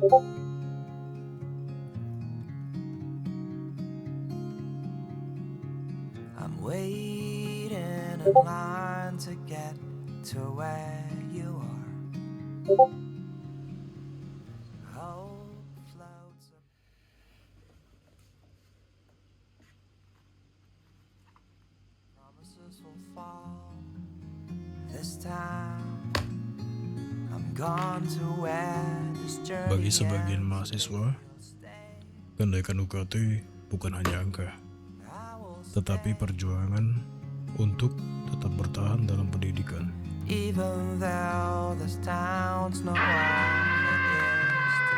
I'm waiting in line to get to where you are. Hope floats up. Promises will fall this time. I'm gone to where this journey Bagi sebagian ends. mahasiswa, kenaikan UKT bukan hanya angka, tetapi perjuangan untuk tetap bertahan dalam pendidikan. Even though this town's not what it used to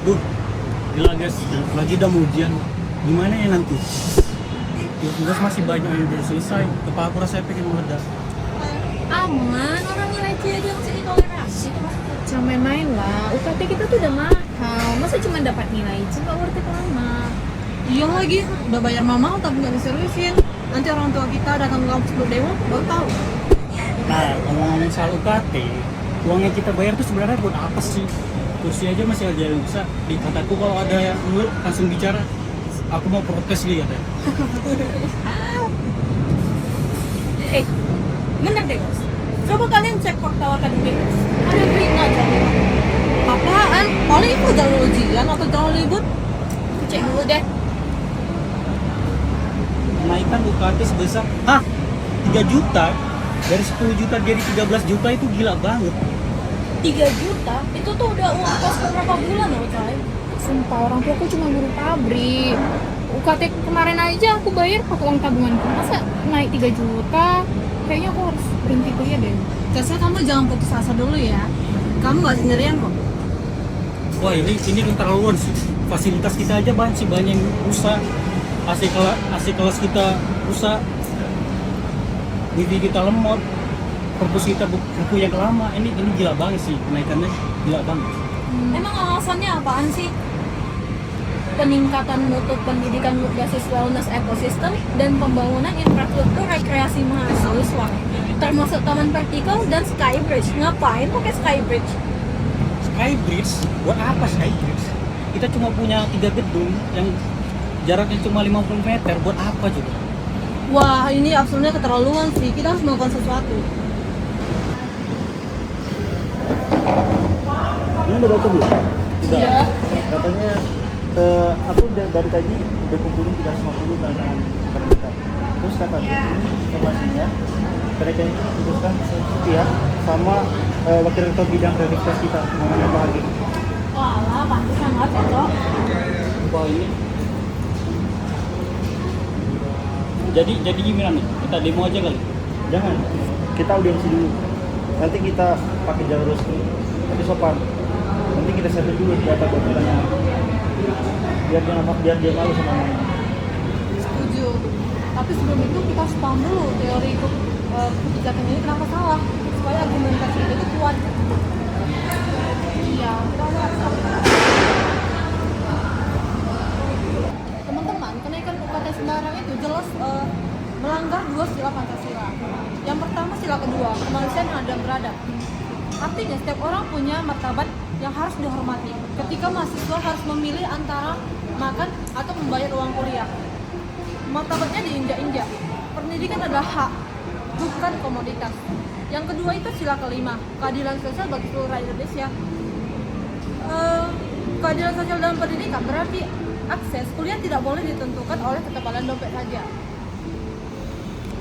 be. Gila guys, lagi udah mau ujian. Gimana ya nanti? Ya tugas masih banyak yang belum selesai. Kepala aku rasanya pengen meledak. Aman, orang nilai C aja masih ditoleransi. Jangan main-main lah, UKT kita tuh udah mahal. Masa cuma dapat nilai C, gak worth it lama. Iya lagi, udah bayar mahal tapi nggak diseriusin. Nanti orang tua kita datang ke kampus berdemo baru tahu. Nah, ngomong-ngomong soal UKT, uang yang kita bayar tuh sebenarnya buat apa sih? Kursi aja masih ada yang bisa. Di kataku kalau ada yang mulut langsung bicara. Aku mau protes lihat ya. Bener deh guys, coba kalian cek fakta akademik. Ada berita aja. Apaan? Paling itu jalur ujian atau jalur libur? Cek dulu deh. Kenaikan UKT sebesar 3 juta. Dari 10 juta jadi 13 juta itu gila banget. 3 juta? Itu tuh udah uang kos beberapa bulan loh, coy. Sumpah, orang tua aku cuma buruh pabrik. UKT kemarin aja aku bayar pakai uang tabunganku. Masa naik 3 juta? Kayaknya aku harus berhenti kuliah deh. Biasanya kamu jangan putus asa dulu ya. Kamu nggak sendirian kok. Wah ini keterlaluan sih. Fasilitas kita aja banyak yang rusak. AC kelas kita rusak. Wifi kita lemot. Perpus kita buku yang lama. Ini gila banget sih, kenaikannya gila banget. Emang alasannya apaan sih? Peningkatan mutu pendidikan berbasis wellness ekosistem dan pembangunan infrastruktur rekreasi mahasiswa, termasuk taman vertikal dan skybridge. Ngapain pakai skybridge? Skybridge? Buat apa Skybridge? Kita cuma punya 3 gedung yang jaraknya cuma 50 meter. Buat apa juga? Wah, ini absolutnya keterlaluan sih. Kita harus melakukan sesuatu. Ini udah baca belum? Tidak. Iya. Katanya aku dari tadi udah kumpulin 350 tantangan terbuka. Terus kata ini informasinya mereka ini diputuskan setia sama wakil rektor bidang kreativitas kita namanya Pak Hagi. Walah, pasti sangat cocok. Wah ini. Jadi gimana nih? Kita demo aja kali? Jangan, kita audiensi dulu. Nanti kita pakai jalur resmi, tapi sopan. Nanti kita settle dulu data buat pertanyaan. Biar dia malu sama namanya. Setuju. Tapi sebelum itu kita harus paham dulu teori kebijakan ini kenapa salah, supaya argumentasi itu kuat. Iya, Teman-teman, kenaikan UKT sembarang itu jelas melanggar 2 sila Pancasila. Yang pertama sila kedua, kemanusiaan yang adil beradab. Artinya setiap orang punya martabat yang harus dihormati. Ketika mahasiswa harus memilih antara makan atau membayar uang kuliah, martabatnya diinjak-injak. Pendidikan adalah hak, bukan komoditas. Yang kedua itu sila kelima, keadilan sosial bagi seluruh rakyat Indonesia. Keadilan sosial dalam pendidikan berarti akses kuliah tidak boleh ditentukan oleh ketebalan dompet saja.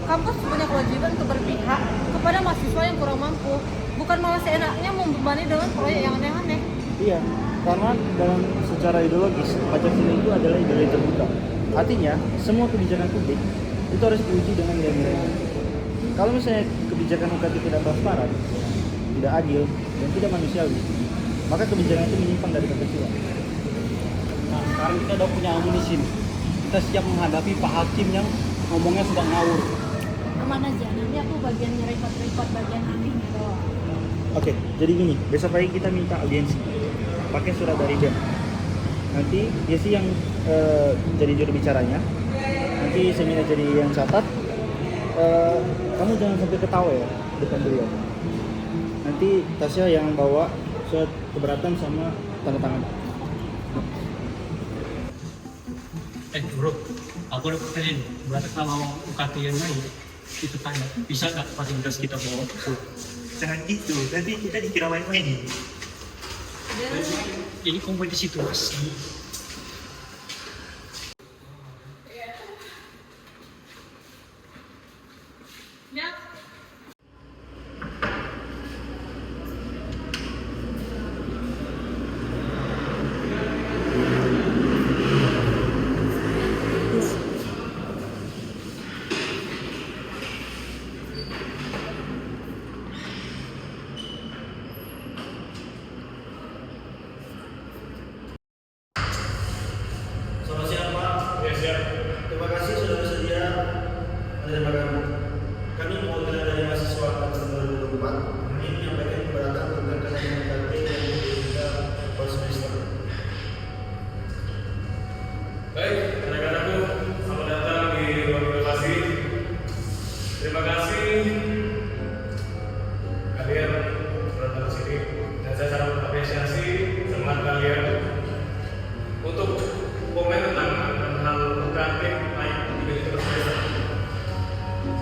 Kampus punya kewajiban untuk berpihak kepada mahasiswa yang kurang mampu, bukan malah seenaknya membebani dengan proyek yang aneh-aneh. Iya, karena dalam secara ideologis Pancasila itu adalah ideologi terbuka. Artinya semua kebijakan publik itu harus diuji dengan nilai-nilai. Kalau misalnya kebijakan UKT tidak transparan, tidak adil, dan tidak manusiawi, maka kebijakan itu menyimpang dari Pancasila. Nah sekarang kita udah punya amunisi nih. Kita siap menghadapi Pak Hakim yang ngomongnya suka ngawur. aman aja. Nanti aku bagian repot-repot bagian anehnya doang. Oke, jadi gini, besok pagi kita minta audiensi pakai surat dari BEM. Nanti dia sih yang jadi juru bicaranya. nanti saya minta jadi yang catat. Kamu jangan sampai ketawa ya depan beliau. Nanti Tasya yang bawa surat keberatan sama tanda tangan. Bro, aku ada pertanyaan. Berarti kalau UKT yang lain itu tanya, bisa nggak fasilitas kita bawa? Jangan gitu, nanti kita dikira main-main. Ini kompetisi situasi. Selamat siang Pak. Ya siap. Terima kasih sudah bersedia menerima kami. Kami mewakili dari mahasiswa angkatan 2024 ini menyampaikan keberatan tentang kenaikan UKT yang kita per semester. Baik, rekan-rekanku, selamat datang di ruang inovasi. Terima kasih kalian sudah datang ke sini dan saya sangat mengapresiasi semangat kalian untuk komen tentang hal UKT naik 3 juta per semester.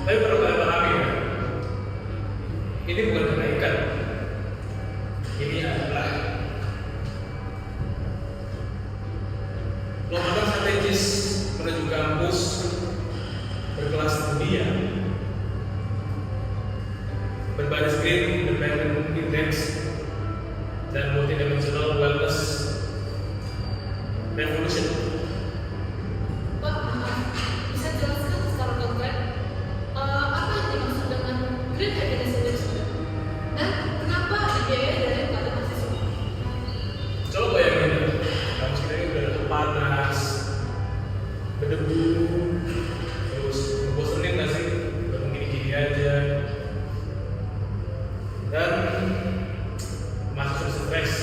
Tapi perlu kalian pahami ya, ini bukan kenaikan, ini adalah lompatan strategis menuju kampus berkelas dunia berbasis Green Independent Index dan Multidimensional Wellness Revolution. Pak, bisa jelaskan secara konkret apa yang dimaksud dengan Green Evidence Index dan kenapa dibiayai dari UKT mahasiswa? Coba bayangin, kampus kita ini udah panas, berdebu, terus bosenin nggak sih? Baru gini-gini aja. Dan mahasiswa stres,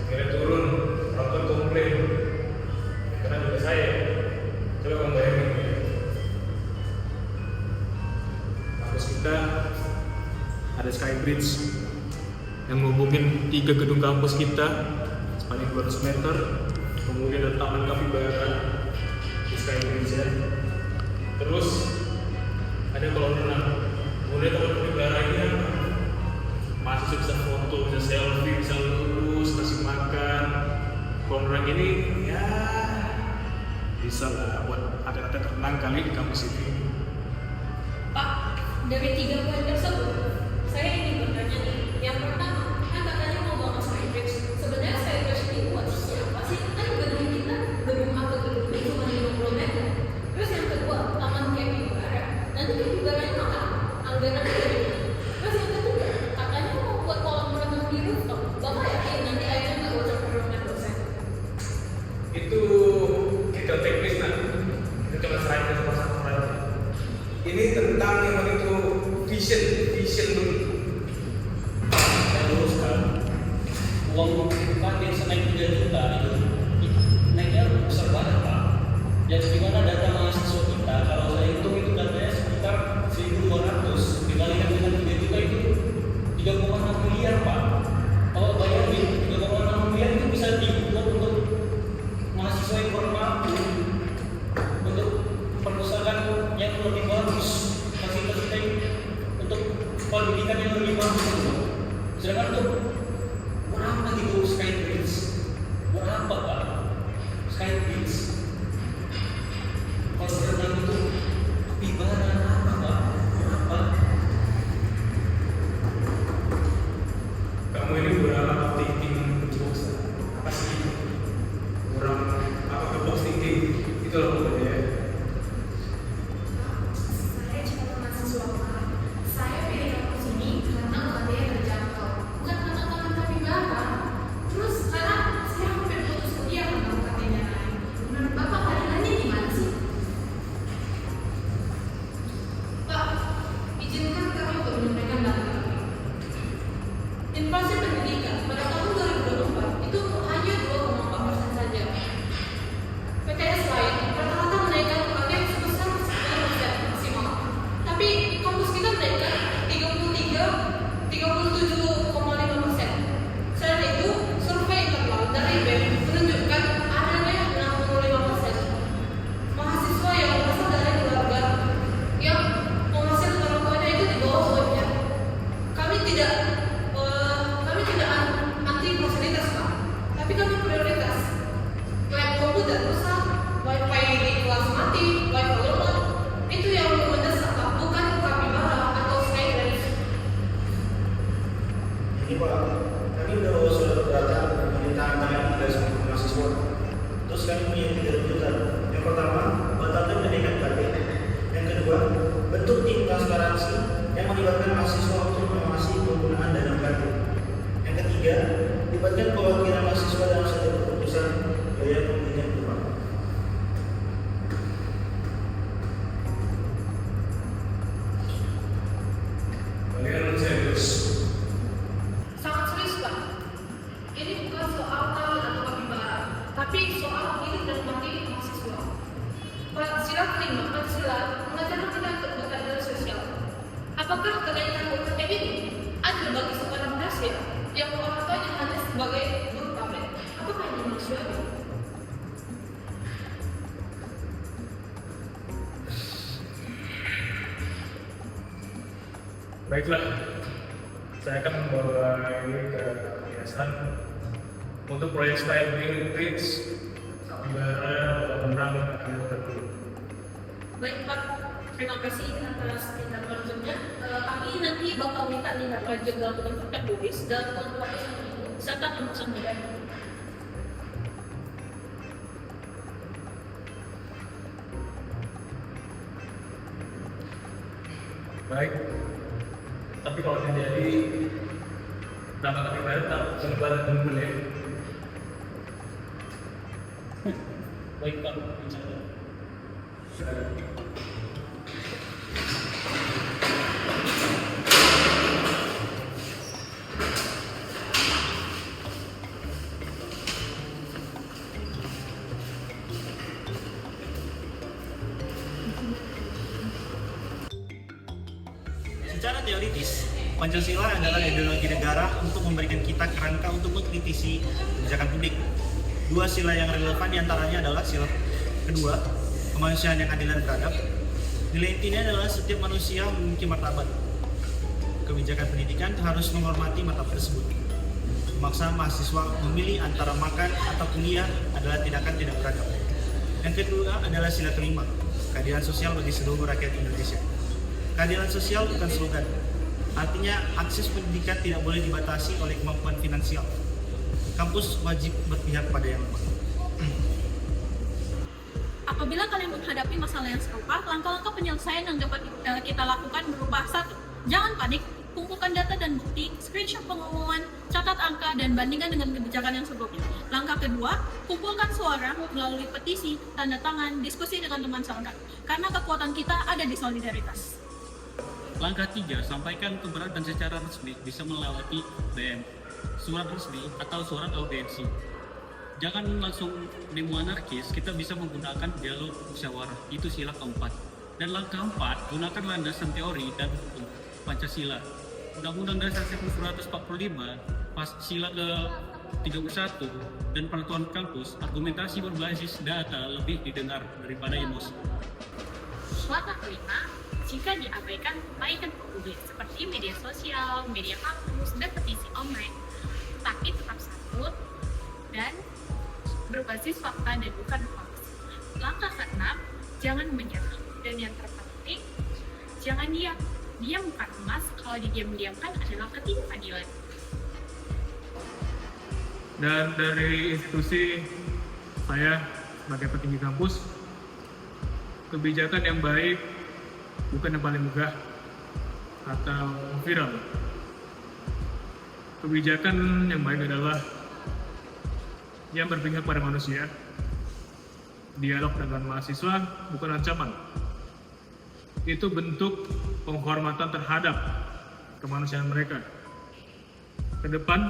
akhirnya turun, orang komplain. Karena juga saya, coba kamu bayangin ya. Kampus kita ada Skybridge yang menghubungin 3 gedung kampus kita sepanjang 200 meter. Kemudian ada Taman Kapibara di Skybridge ya. Terus ada kolam renang. Kemudian Taman Kapibara ini apa? Mahasiswa bisa foto, bisa selfie, bisa lurus, kasih makan. Kolam renang ini ya bisa lah buat atlet-atlet renang kali di kampus ini. Pak, dari 3 poin tersebut, saya ingin bertanya nih. Yang pertama, kan katanya mau bangun Skybridge. Sebenarnya Skybridge ini buat siapa sih? Kan gedung kita, gedung A ke gedung B cuma 50 meter. Terus yang kedua, Taman Kapibara. Nanti Kapibaranya apa? Anggarannya dari mana? Terus yang ketiga, katanya mau buat kolam renang di rooftop. Bapak yakin nanti airnya nggak bocor ke ruangan dosen? Itu kita teknis nanti. Kita coba serahkan ke satu aja. Ini tentang yang itu vision dulu. Saya luruskan, uang UKT senaik 3 juta itu naiknya besar banget Pak. Dan gimana data mahasiswa kita, kalau saya hitung itu datanya sekitar 1.200 dikalikan dengan 3 juta itu 3,6 miliar Pak. Kalau bayangin 3,6 miliar itu bisa dibuat untuk mahasiswa yang kurang mampu, untuk perpustakaan yang lebih bagus, fasilitas kita ini untuk pendidikan yang lebih bagus. Sedangkan untuk berapa gitu Skybridge? Berapa Pak? Skybridge? Kalau berenang itu ibarat apa Pak? Berapa? Kamu ini berapa thinking penjelasan? Apa sih? Kurang apa ke box thinking? Itu loh pokoknya ya. Saya cuma mahasiswa Pak. Saya pilih kampus ini karena UKT-nya terjangkau, bukan karena Taman Kapibara. Terus sekarang saya hampir putus kuliah karena UKT-nya naik. Menurut Bapak keadilannya gimana sih? Pak, izinkan kami untuk menyampaikan data kami. Inflasi pendidikan pada tahun 2024 itu hanya 2,4% saja. PTS lain rata-rata menaikkan UKT sebesar 10%. tidak anti fasilitas Pak, tapi kami prioritas. Lab komputer rusak, wifi di kelas mati, wifi lemot, itu yang mendesak Pak, bukan kapibara atau skybridge. Ini Pak, kami sudah keberatan permintaan tangan dari seluruh mahasiswa. Terus kami punya 3 tuntutan. Yang pertama, batalkan kenaikan target. Yang kedua, bentuk tim transparansi yang melibatkan mahasiswa untuk mengawasi penggunaan dana target. Yang ketiga, libatkan perwakilan mahasiswa dalam setiap keputusan biaya pendidikan Bapak. Kalian serius? Sangat serius Pak. Ini bukan soal talent atau kapibara, tapi soal hidup dan mati mahasiswa. Sila kelima, Pancasila mengajarkan kita untuk berkeadilan sosial. Apakah kenaikan UKT ini adil bagi seorang Dasyat yang orang tuanya hanya sebagai buruh pabrik? Apakah ini manusiawi? Baiklah, saya akan membawa ini ke yayasan untuk proyek Skybridge Kapibara Pemenang Akhir Terbaik. Baik Pak, terima kasih atas tindak lanjutnya. Kami nanti bakal minta tindak lanjut dalam bentuk tertulis dan menguatkan serta pemesan modal. Baik, tapi kalau terjadi nama Kapibara tak berlebaran dulu ya. Baik Pak, bicara. Secara teoritis, Pancasila adalah ideologi negara untuk memberikan kita kerangka untuk mengkritisi kebijakan publik. 2 sila yang relevan diantaranya adalah sila kedua, kemanusiaan yang adil dan beradab. Nilai intinya adalah setiap manusia memiliki martabat. Kebijakan pendidikan harus menghormati martabat tersebut. Memaksa mahasiswa memilih antara makan atau kuliah adalah tindakan tidak beradab. Yang kedua adalah sila kelima, keadilan sosial bagi seluruh rakyat Indonesia. Keadilan sosial bukan slogan. Artinya akses pendidikan tidak boleh dibatasi oleh kemampuan finansial. Kampus wajib berpihak pada yang lemah. Apabila kalian menghadapi masalah yang serupa, langkah-langkah penyelesaian yang dapat kita lakukan berupa 1. Jangan panik, kumpulkan data dan bukti, screenshot pengumuman, catat angka, dan bandingkan dengan kebijakan yang sebelumnya. Langkah kedua, kumpulkan suara melalui petisi, tanda tangan, diskusi dengan teman seangkat. Karena kekuatan kita ada di solidaritas. Langkah 3, sampaikan keberatan secara resmi bisa melewati DM, surat resmi atau surat audiensi. Jangan langsung demo anarkis, kita bisa menggunakan dialog musyawarah, itu sila keempat. Dan langkah 4, gunakan landasan teori dan hukum Pancasila. Undang-Undang Dasar 1945, pas sila ke-31, dan peraturan kampus, argumentasi berbasis data lebih didengar daripada emosi. Langkah kelima, jika diabaikan, baikkan publik seperti media sosial, media kampus, dan petisi online. Tapi tetap santun dan berbasis fakta dan bukan hoax. Langkah keenam, jangan menyerah. Dan yang terpenting, jangan diam. Diam bukan emas, kalau didiam-diamkan adalah ketidakadilan. Dan dari institusi saya sebagai petinggi kampus, kebijakan yang baik bukan yang paling megah atau viral. Kebijakan yang baik adalah yang berpihak pada manusia. Dialog dengan mahasiswa bukan ancaman. Itu bentuk penghormatan terhadap kemanusiaan mereka. Ke depan,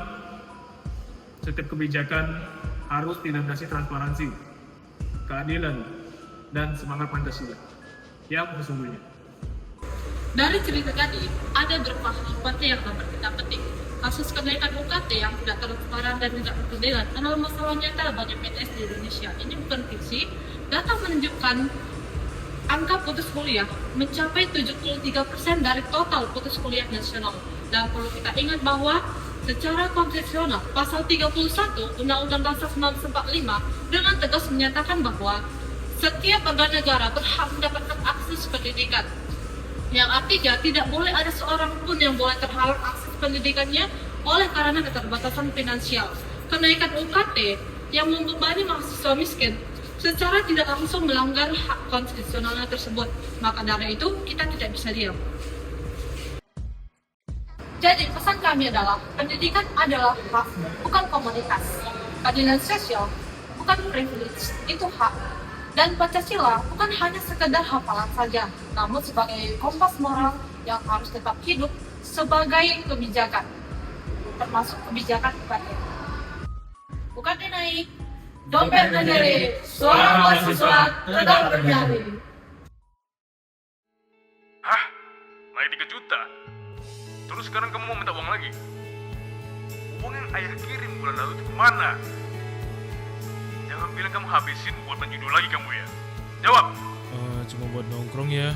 setiap kebijakan harus dilandasi transparansi, keadilan, dan semangat Pancasila yang sesungguhnya. Dari cerita tadi, ada beberapa hal yang dapat kita petik. Kasus kenaikan UKT yang tidak transparan dan tidak berkeadilan adalah masalah nyata bagi PTS di Indonesia. Ini bukan fiksi. Data menunjukkan angka putus kuliah mencapai 73% dari total putus kuliah nasional. Dan perlu kita ingat bahwa secara konstitusional, pasal 31 Undang-Undang Dasar 1945 dengan tegas menyatakan bahwa setiap warga negara berhak mendapatkan akses pendidikan. Yang artinya tidak boleh ada seorang pun yang boleh terhalang akses pendidikannya oleh karena keterbatasan finansial. Kenaikan UKT yang membebani mahasiswa miskin secara tidak langsung melanggar hak konstitusionalnya tersebut. Maka dari itu kita tidak bisa diam. Jadi pesan kami adalah pendidikan adalah hak, bukan komoditas. Keadilan sosial bukan privilege, itu hak. Dan Pancasila bukan hanya sekedar hafalan saja, namun sebagai kompas moral yang harus tetap hidup sebagai kebijakan, termasuk kebijakan UKT. UKT naik, dompet berdiri, suara mahasiswa tetap berdiri. Hah? Naik 3 juta? Terus sekarang kamu mau minta uang lagi? Uang yang ayah kirim bulan lalu itu kemana? Jangan bilang kamu habisin buat penjudul lagi kamu ya. Jawab! Cuma buat nongkrong ya.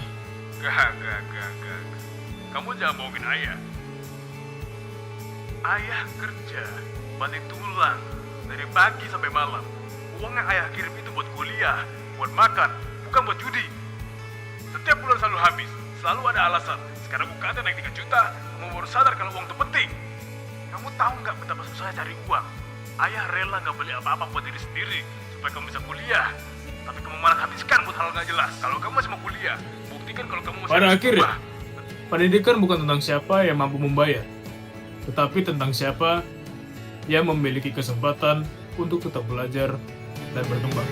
Gak. Kamu jangan bohongin ayah. Ayah kerja, banting tulang, dari pagi sampai malam. Uang yang ayah kirim itu buat kuliah, buat makan, bukan buat judi. Setiap bulan selalu habis, selalu ada alasan. Sekarang UKT naik 3 juta, kamu baru sadar kalau uang itu penting. Kamu tahu nggak betapa susahnya cari uang? Ayah rela nggak beli apa-apa buat diri sendiri supaya kamu bisa kuliah. Tapi kamu malah habiskan buat hal nggak jelas. Kalau kamu masih mau kuliah, buktikan kalau kamu masih Pada bisa akhirnya, berubah. pendidikan bukan tentang siapa yang mampu membayar, tetapi tentang siapa yang memiliki kesempatan untuk tetap belajar dan berkembang.